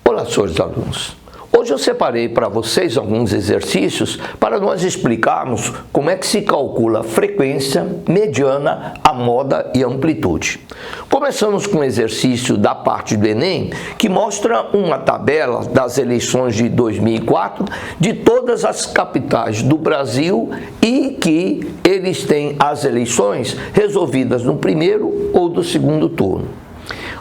Olá, senhores alunos. Hoje eu separei para vocês alguns exercícios para nós explicarmos como é que se calcula a frequência, mediana, a moda e a amplitude. Começamos com o exercício da parte do Enem, que mostra uma tabela das eleições de 2004 de todas as capitais do Brasil e que eles têm as eleições resolvidas no primeiro ou do segundo turno.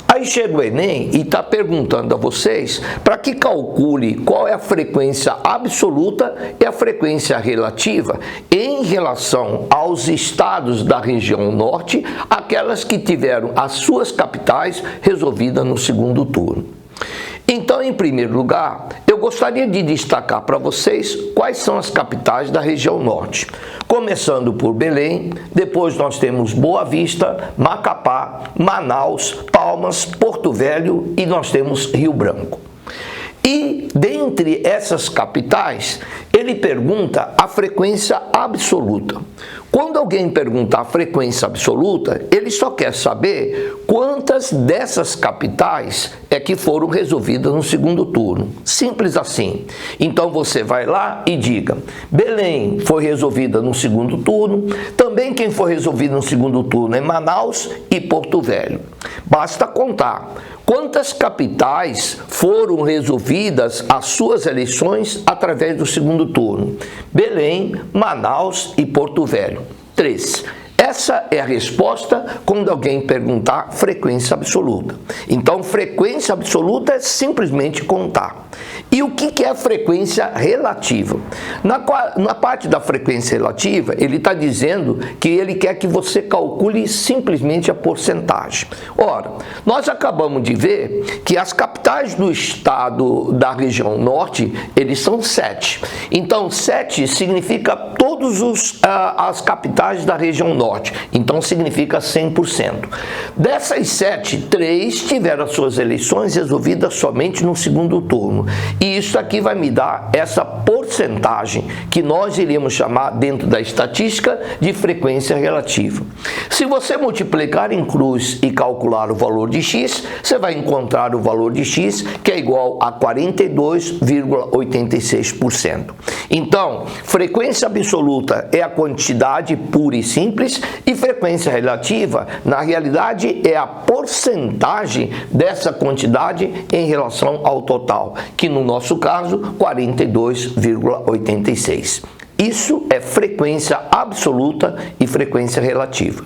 Aí chega o Enem e está perguntando a vocês para que calcule qual é a frequência absoluta e a frequência relativa em relação aos estados da região norte, aquelas que tiveram as suas capitais resolvidas no segundo turno. Então, em primeiro lugar, eu gostaria de destacar para vocês quais são as capitais da região norte. Começando por Belém, depois nós temos Boa Vista, Macapá, Manaus, Palmas, Porto Velho e nós temos Rio Branco. E dentre essas capitais, ele pergunta a frequência absoluta. Quando alguém pergunta a frequência absoluta, ele só quer saber quantas dessas capitais é que foram resolvidas no segundo turno. Simples assim. Então você vai lá e diga, Belém foi resolvida no segundo turno, também quem foi resolvido no segundo turno é Manaus e Porto Velho. Basta contar quantas capitais foram resolvidas as suas eleições através do segundo turno. Belém, Manaus e Porto Velho. 3. Essa é a resposta quando alguém perguntar frequência absoluta. Então, frequência absoluta é simplesmente contar. E o que é a frequência relativa? Na parte da frequência relativa, ele está dizendo que ele quer que você calcule simplesmente a porcentagem. Ora, nós acabamos de ver que as capitais do estado da região norte, eles são 7. Então, 7 significa todas as capitais da região norte. Então, significa 100%. Dessas 7, 3 tiveram as suas eleições resolvidas somente no segundo turno. E isso aqui vai me dar essa porcentagem que nós iríamos chamar dentro da estatística de frequência relativa. Se você multiplicar em cruz e calcular o valor de x, você vai encontrar o valor de x que é igual a 42,86%. Então, frequência absoluta é a quantidade pura e simples e frequência relativa, na realidade, é a porcentagem dessa quantidade em relação ao total, que no nosso caso, 42,86. Isso é frequência absoluta e frequência relativa.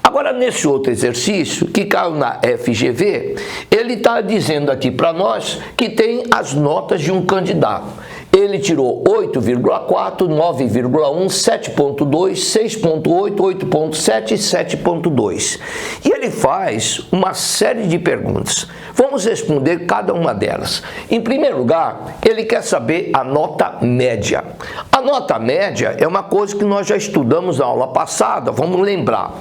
Agora, nesse outro exercício, que caiu na FGV, ele está dizendo aqui para nós que tem as notas de um candidato. Ele tirou 8,4, 9,1, 7,2, 6,8, 8,7 e 7,2. E ele faz uma série de perguntas. Vamos responder cada uma delas. Em primeiro lugar, ele quer saber a nota média. A nota média é uma coisa que nós já estudamos na aula passada, vamos lembrar.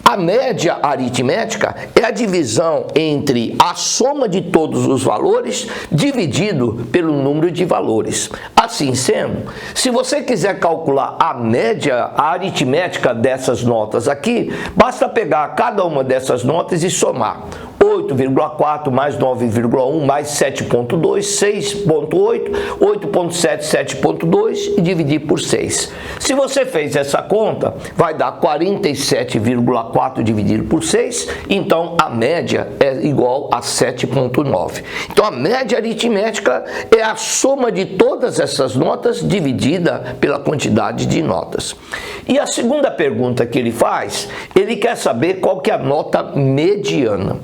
A média aritmética é a divisão entre a soma de todos os valores dividido pelo número de valores. Assim sendo, se você quiser calcular a média aritmética dessas notas aqui, basta pegar cada uma dessas notas e somar. 8,4 mais 9,1 mais 7,2, 6,8, 8,7, 7,2 e dividir por 6. Se você fez essa conta, vai dar 47,4 dividido por 6, então a média é igual a 7,9. Então a média aritmética é a soma de todas essas notas dividida pela quantidade de notas. E a segunda pergunta que ele faz, ele quer saber qual que é a nota mediana.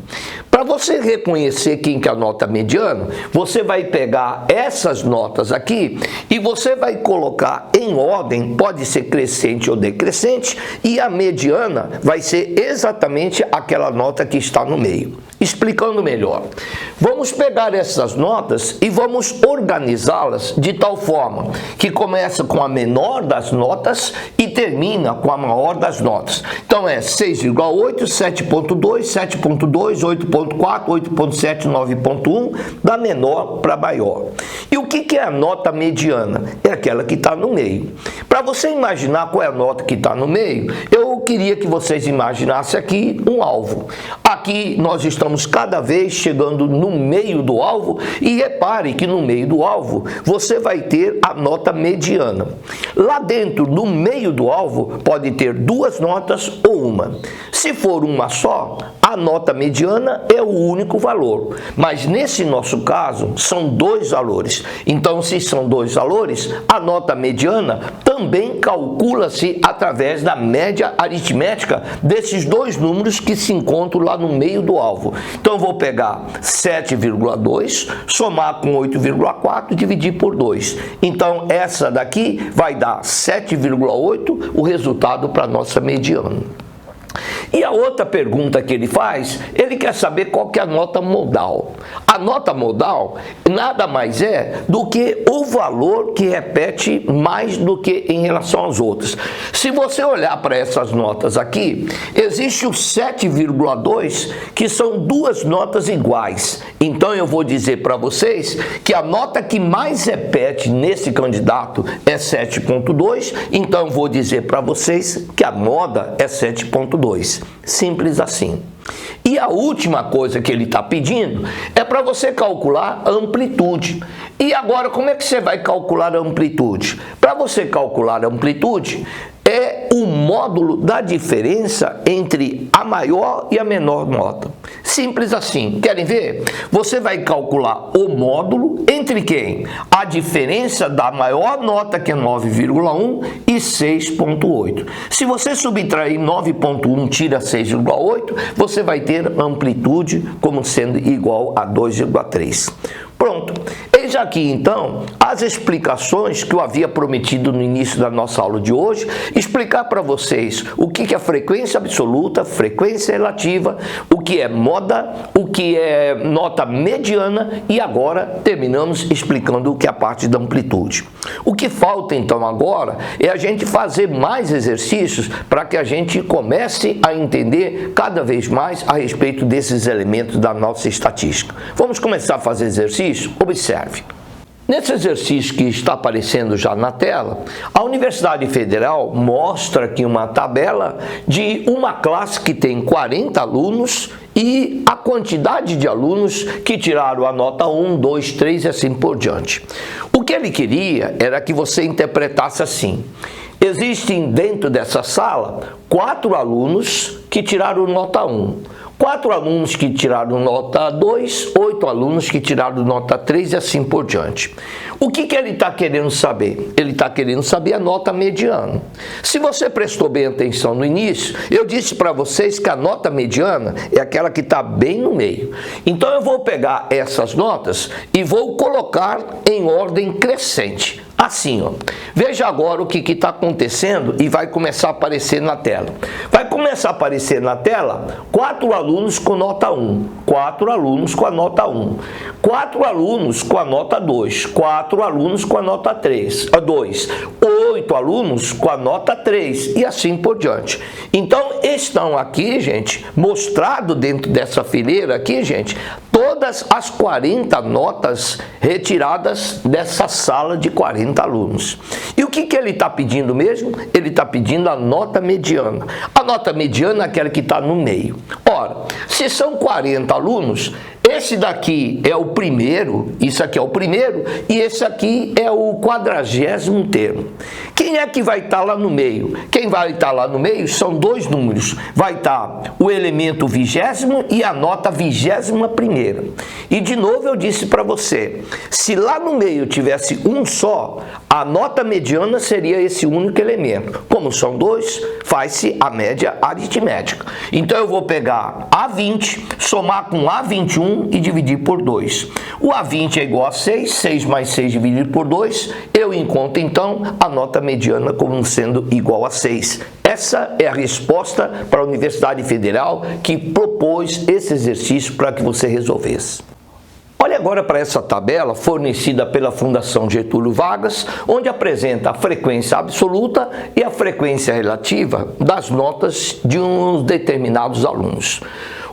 Para você reconhecer quem que é a nota mediana, você vai pegar essas notas aqui e você vai colocar em ordem, pode ser crescente ou decrescente, e a mediana vai ser exatamente aquela nota que está no meio. Explicando melhor, vamos pegar essas notas e vamos organizá-las de tal forma que começa com a menor das notas e termina com a maior das notas. Então é 6,8, 7,2, 7,2, 8,4, 8,7, 9,1, da menor para maior. E o que é a nota mediana? É aquela que está no meio. Para você imaginar qual é a nota que está no meio, eu queria que vocês imaginassem aqui um alvo. Aqui nós estamos vamos cada vez chegando no meio do alvo, e repare que no meio do alvo você vai ter a nota mediana. Lá dentro, no meio do alvo, pode ter duas notas ou uma. Se for uma só, a nota mediana é o único valor, mas nesse nosso caso são dois valores. Então, se são dois valores, a nota mediana também calcula-se através da média aritmética desses dois números que se encontram lá no meio do alvo. Então, eu vou pegar 7,2, somar com 8,4 e dividir por 2. Então, essa daqui vai dar 7,8, o resultado para a nossa mediana. E a outra pergunta que ele faz, ele quer saber qual que é a nota modal. A nota modal nada mais é do que o valor que repete mais do que em relação aos outros. Se você olhar para essas notas aqui, existe o 7,2, que são duas notas iguais. Então eu vou dizer para vocês que a nota que mais repete nesse candidato é 7,2, então eu vou dizer para vocês que a moda é 7,2. Simples assim. E a última coisa que ele está pedindo é para você calcular a amplitude. E agora, como é que você vai calcular a amplitude? Para você calcular a amplitude, é o módulo da diferença entre a maior e a menor nota. Simples assim. Querem ver? Você vai calcular o módulo entre quem? A diferença da maior nota, que é 9,1, e 6,8. Se você subtrair 9,1, tira 6,8, você vai ter amplitude como sendo igual a 2,3. Pronto. Eis aqui, então, as explicações que eu havia prometido no início da nossa aula de hoje, explicar para vocês o que é frequência absoluta, frequência relativa, o que é moda, o que é nota mediana, e agora terminamos explicando o que é a parte da amplitude. O que falta, então, agora é a gente fazer mais exercícios para que a gente comece a entender cada vez mais a respeito desses elementos da nossa estatística. Vamos começar a fazer exercício? Observe. Nesse exercício que está aparecendo já na tela, a Universidade Federal mostra aqui uma tabela de uma classe que tem 40 alunos e a quantidade de alunos que tiraram a nota 1, 2, 3 e assim por diante. O que ele queria era que você interpretasse assim: existem dentro dessa sala 4 alunos que tiraram nota 1. 4 alunos que tiraram nota 2, 8 alunos que tiraram nota 3 e assim por diante. O que ele está querendo saber? Ele está querendo saber a nota mediana. Se você prestou bem atenção no início, eu disse para vocês que a nota mediana é aquela que está bem no meio. Então eu vou pegar essas notas e vou colocar em ordem crescente. Assim, ó. Veja agora o que está acontecendo e vai começar a aparecer na tela. Vai começar a aparecer na tela 4 alunos com nota 1, 4 alunos com a nota 1, 4 alunos com a nota 2, 4 alunos com a nota 2, 8 alunos com a nota 3 e assim por diante. Então, estão aqui, gente, mostrado dentro dessa fileira aqui, gente, todas as 40 notas retiradas dessa sala de 40 alunos. E o que ele está pedindo mesmo? Ele está pedindo a nota mediana. A nota mediana é aquela que está no meio. Ora, se são 40 alunos, esse daqui é o primeiro, isso aqui é o primeiro, e esse aqui é o 40º termo. Quem é que vai estar lá no meio? Quem vai estar lá no meio são dois números. Vai estar o elemento 20º e a nota 21ª. E de novo eu disse para você, se lá no meio tivesse um só, a nota mediana seria esse único elemento. Como são dois, faz-se a média aritmética. Então eu vou pegar A20, somar com A21 e dividir por 2. O A20 é igual a 6, 6 mais 6 dividido por 2, eu encontro então a nota mediana como sendo igual a 6. Essa é a resposta para a Universidade Federal que propôs esse exercício para que você resolvesse. Olhe agora para essa tabela fornecida pela Fundação Getúlio Vargas, onde apresenta a frequência absoluta e a frequência relativa das notas de uns determinados alunos.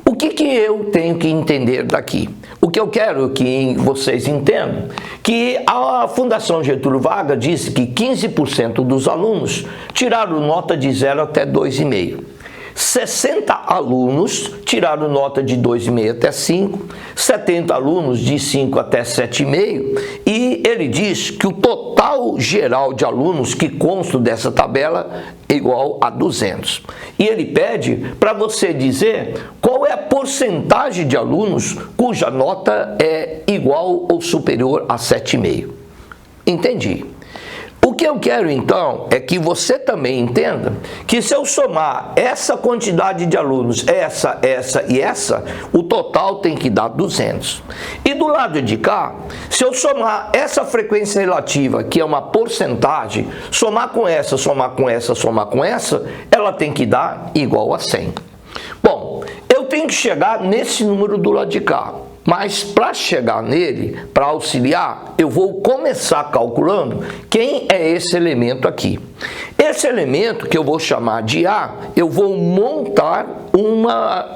O que eu tenho que entender daqui? O que eu quero que vocês entendam, que a Fundação Getúlio Vargas disse que 15% dos alunos tiraram nota de 0 até 2,5. 60 alunos tiraram nota de 2,5 até 5, 70 alunos de 5 até 7,5, e ele diz que o total geral de alunos que consta dessa tabela é igual a 200. E ele pede para você dizer qual é a porcentagem de alunos cuja nota é igual ou superior a 7,5. Entendi. O que eu quero então é que você também entenda que se eu somar essa quantidade de alunos, essa e essa, o total tem que dar 200. E do lado de cá, se eu somar essa frequência relativa, que é uma porcentagem, somar com essa, somar com essa, somar com essa, ela tem que dar igual a 100. Bom, eu tenho que chegar nesse número do lado de cá. Mas para chegar nele, para auxiliar, eu vou começar calculando quem é esse elemento aqui. Esse elemento, que eu vou chamar de A, eu vou montar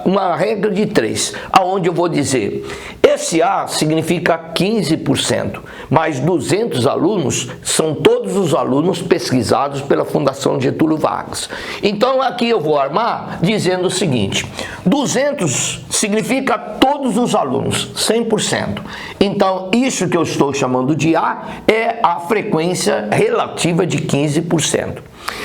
uma regra de 3, aonde eu vou dizer, esse A significa 15%, mais 200 alunos são todos os alunos pesquisados pela Fundação Getúlio Vargas. Então aqui eu vou armar dizendo o seguinte, 200 significa todos os alunos, 100%. Então isso que eu estou chamando de A é a frequência relativa de 15%.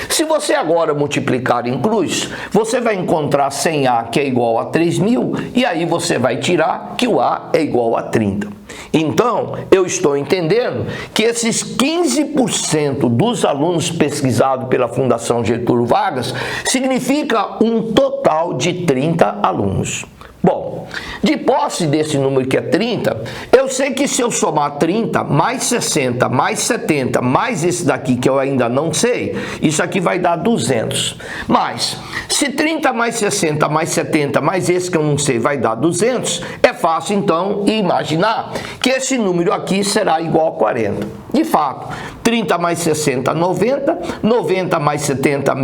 Se você agora multiplicar em cruz, você vai encontrar 100A que é igual a 3.000 e aí você vai tirar que o A é igual a 30. Então, eu estou entendendo que esses 15% dos alunos pesquisados pela Fundação Getúlio Vargas significa um total de 30 alunos. Bom, de posse desse número que é 30, eu sei que se eu somar 30, mais 60, mais 70, mais esse daqui que eu ainda não sei, isso aqui vai dar 200. Mas, se 30 mais 60, mais 70, mais esse que eu não sei vai dar 200, é fácil então imaginar que esse número aqui será igual a 40. De fato, 30 mais 60, 90, 90 mais 70,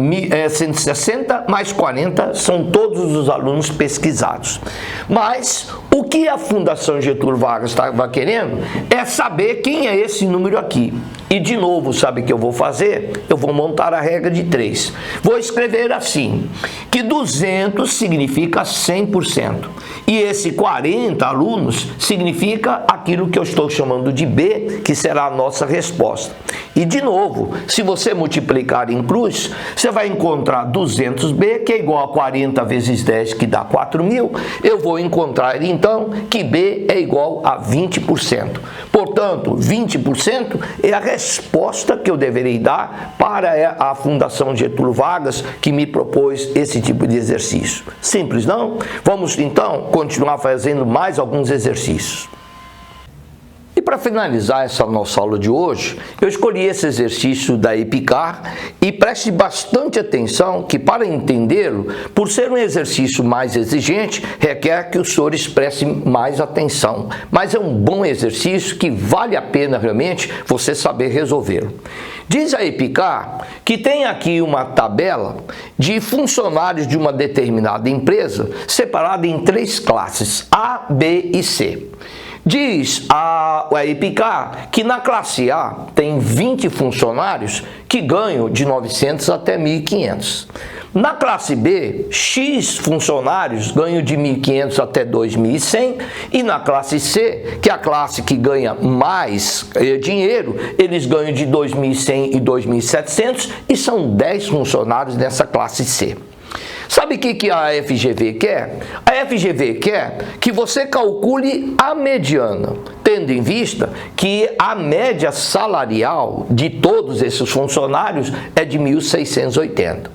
160, mais 40 são todos os alunos pesquisados. Mas o que a Fundação Getúlio Vargas estava querendo é saber quem é esse número aqui. E de novo, sabe o que eu vou fazer? Eu vou montar a regra de 3. Vou escrever assim, que 200 significa 100%. E esse 40 alunos significa aquilo que eu estou chamando de B, que será a nossa resposta. E de novo, se você multiplicar em cruz, você vai encontrar 200B, que é igual a 40 vezes 10, que dá 4.000. Eu vou encontrar então que B é igual a 20%. Portanto, 20% é a resposta que eu deverei dar para a Fundação Getúlio Vargas, que me propôs esse tipo de exercício. Simples, não? Vamos então continuar fazendo mais alguns exercícios. E para finalizar essa nossa aula de hoje, eu escolhi esse exercício da EPICAR e preste bastante atenção que, para entendê-lo, por ser um exercício mais exigente, requer que os senhores prestem mais atenção. Mas é um bom exercício que vale a pena realmente você saber resolvê-lo. Diz a EPICAR que tem aqui uma tabela de funcionários de uma determinada empresa separada em 3 classes, A, B e C. Diz a EPICAR que na classe A tem 20 funcionários que ganham de 900 até 1.500. Na classe B, X funcionários ganham de 1.500 até 2.100 e na classe C, que é a classe que ganha mais dinheiro, eles ganham de 2.100 e 2.700 e são 10 funcionários nessa classe C. Sabe o que a FGV quer? A FGV quer que você calcule a mediana, tendo em vista que a média salarial de todos esses funcionários é de 1.680.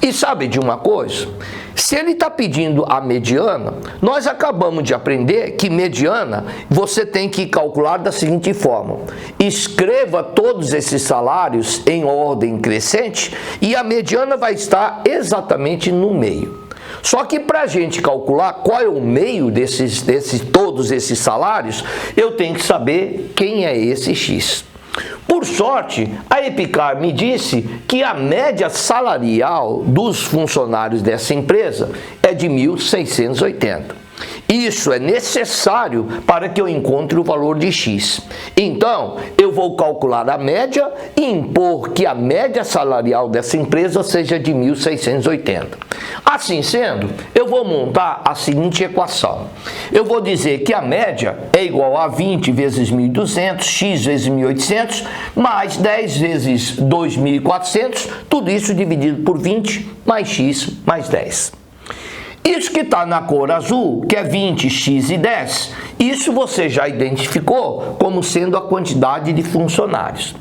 E sabe de uma coisa? Se ele está pedindo a mediana, nós acabamos de aprender que mediana você tem que calcular da seguinte forma. Escreva todos esses salários em ordem crescente e a mediana vai estar exatamente no meio. Só que para a gente calcular qual é o meio todos esses salários, eu tenho que saber quem é esse X. Por sorte, a EPICAR me disse que a média salarial dos funcionários dessa empresa é de 1.680. Isso é necessário para que eu encontre o valor de X. Então, eu vou calcular a média e impor que a média salarial dessa empresa seja de 1.680. Assim sendo, eu vou montar a seguinte equação. Eu vou dizer que a média é igual a 20 vezes 1.200, X vezes 1.800, mais 10 vezes 2.400, tudo isso dividido por 20, mais X, mais 10. Isso que está na cor azul, que é 20, X e 10, isso você já identificou como sendo a quantidade de funcionários.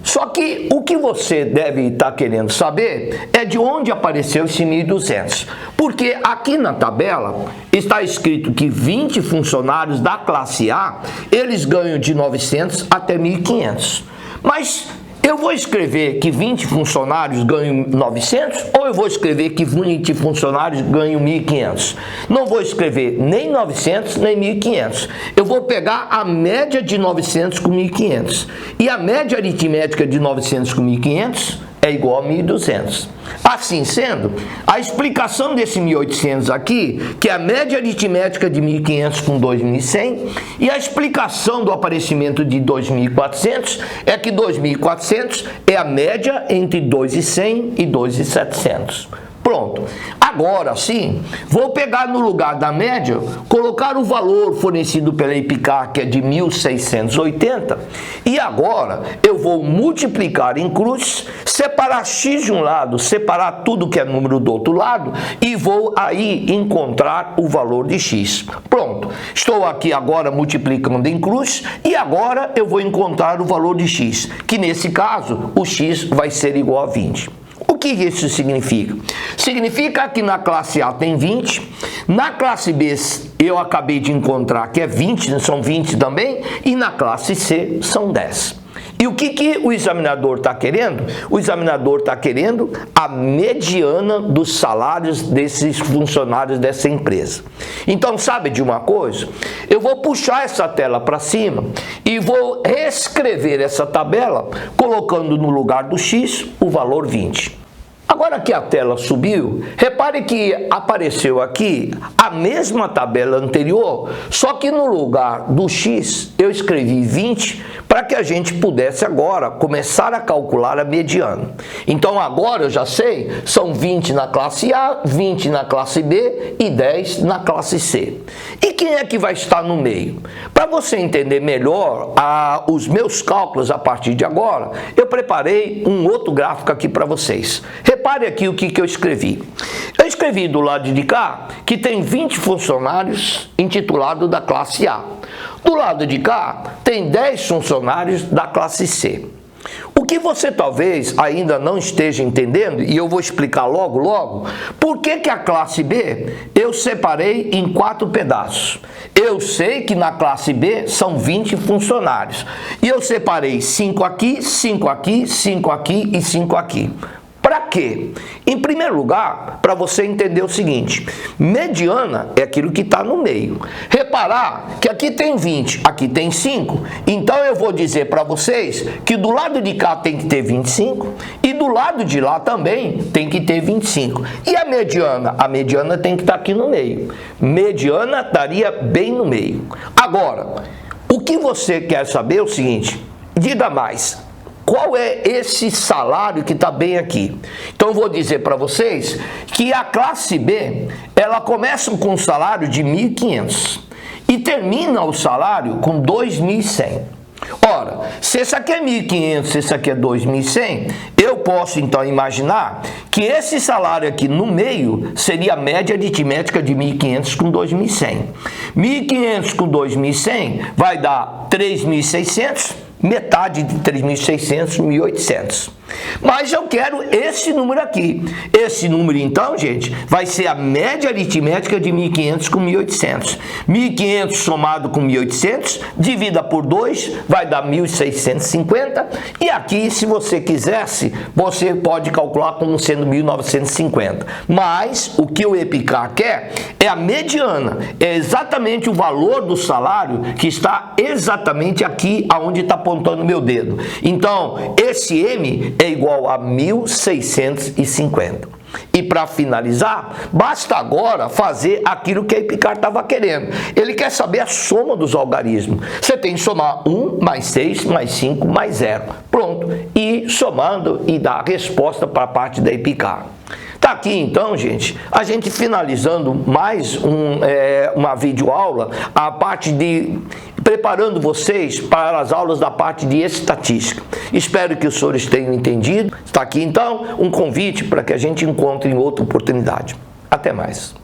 Só que o que você deve estar querendo saber é de onde apareceu esse 1.200. Porque aqui na tabela está escrito que 20 funcionários da classe A, eles ganham de 900 até 1.500. Mas eu vou escrever que 20 funcionários ganham 900 ou eu vou escrever que 20 funcionários ganham 1.500? Não vou escrever nem 900 nem 1.500. Eu vou pegar a média de 900 com 1.500. E a média aritmética de 900 com 1.500 é igual a 1.200. Assim sendo, a explicação desse 1.800 aqui, que é a média aritmética de 1.500 com 2.100, e a explicação do aparecimento de 2.400 é que 2.400 é a média entre 2.100 e 2.700. Pronto. Agora sim, vou pegar no lugar da média, colocar o valor fornecido pela EPICAR, que é de 1.680, e agora eu vou multiplicar em cruz, separar X de um lado, separar tudo que é número do outro lado, e vou aí encontrar o valor de X. Pronto. Estou aqui agora multiplicando em cruz, e agora eu vou encontrar o valor de X, que nesse caso, o X vai ser igual a 20. O que isso significa? Significa que na classe A tem 20, na classe B eu acabei de encontrar que é 20, são 20 também, e na classe C são 10. E o que o examinador está querendo? O examinador está querendo a mediana dos salários desses funcionários dessa empresa. Então, sabe de uma coisa? Eu vou puxar essa tela para cima e vou reescrever essa tabela, colocando no lugar do X o valor 20. Agora que a tela subiu, repare que apareceu aqui a mesma tabela anterior, só que no lugar do X eu escrevi 20 para que a gente pudesse agora começar a calcular a mediana. Então agora eu já sei, são 20 na classe A, 20 na classe B e 10 na classe C. E quem é que vai estar no meio? Para você entender melhor os meus cálculos a partir de agora, eu preparei um outro gráfico aqui para vocês. Repare aqui o que eu escrevi. Eu escrevi do lado de cá que tem 20 funcionários intitulados da classe A. Do lado de cá tem 10 funcionários da classe C. O que você talvez ainda não esteja entendendo, e eu vou explicar logo, por que a classe B eu separei em 4 pedaços. Eu sei que na classe B são 20 funcionários. E eu separei 5 aqui, 5 aqui, 5 aqui e 5 aqui. Para quê? Em primeiro lugar, para você entender o seguinte, mediana é aquilo que está no meio. Reparar que aqui tem 20, aqui tem 5, então eu vou dizer para vocês que do lado de cá tem que ter 25 e do lado de lá também tem que ter 25. E a mediana? A mediana tem que estar aqui no meio. Mediana estaria bem no meio. Agora, o que você quer saber é o seguinte, diga mais. Qual é esse salário que está bem aqui? Então eu vou dizer para vocês que a classe B, ela começa com um salário de 1.500 e termina o salário com 2.100. Ora, se esse aqui é 1.500, se esse aqui é 2.100, eu posso então imaginar que esse salário aqui no meio seria a média aritmética de 1.500 com 2.100. 1.500 com 2.100 vai dar 3.600, metade de 3.600, 1.800. Mas eu quero esse número aqui. Esse número, então, gente, vai ser a média aritmética de 1.500 com 1.800. 1.500 somado com 1.800, divida por 2, vai dar 1.650. E aqui, se você quisesse, você pode calcular como sendo 1.950. Mas o que o EPICAR quer é a mediana. É exatamente o valor do salário que está exatamente aqui aonde está apontando o meu dedo. Então, esse M é igual a 1.650. E para finalizar, basta agora fazer aquilo que a Epicar estava querendo. Ele quer saber a soma dos algarismos. Você tem que somar 1 mais 6 mais 5 mais 0. Pronto. E somando e dar a resposta para a parte da Epicar. Tá aqui então, gente, a gente finalizando mais uma videoaula, a parte de preparando vocês para as aulas da parte de estatística. Espero que os senhores tenham entendido. Está aqui então um convite para que a gente encontre em outra oportunidade. Até mais.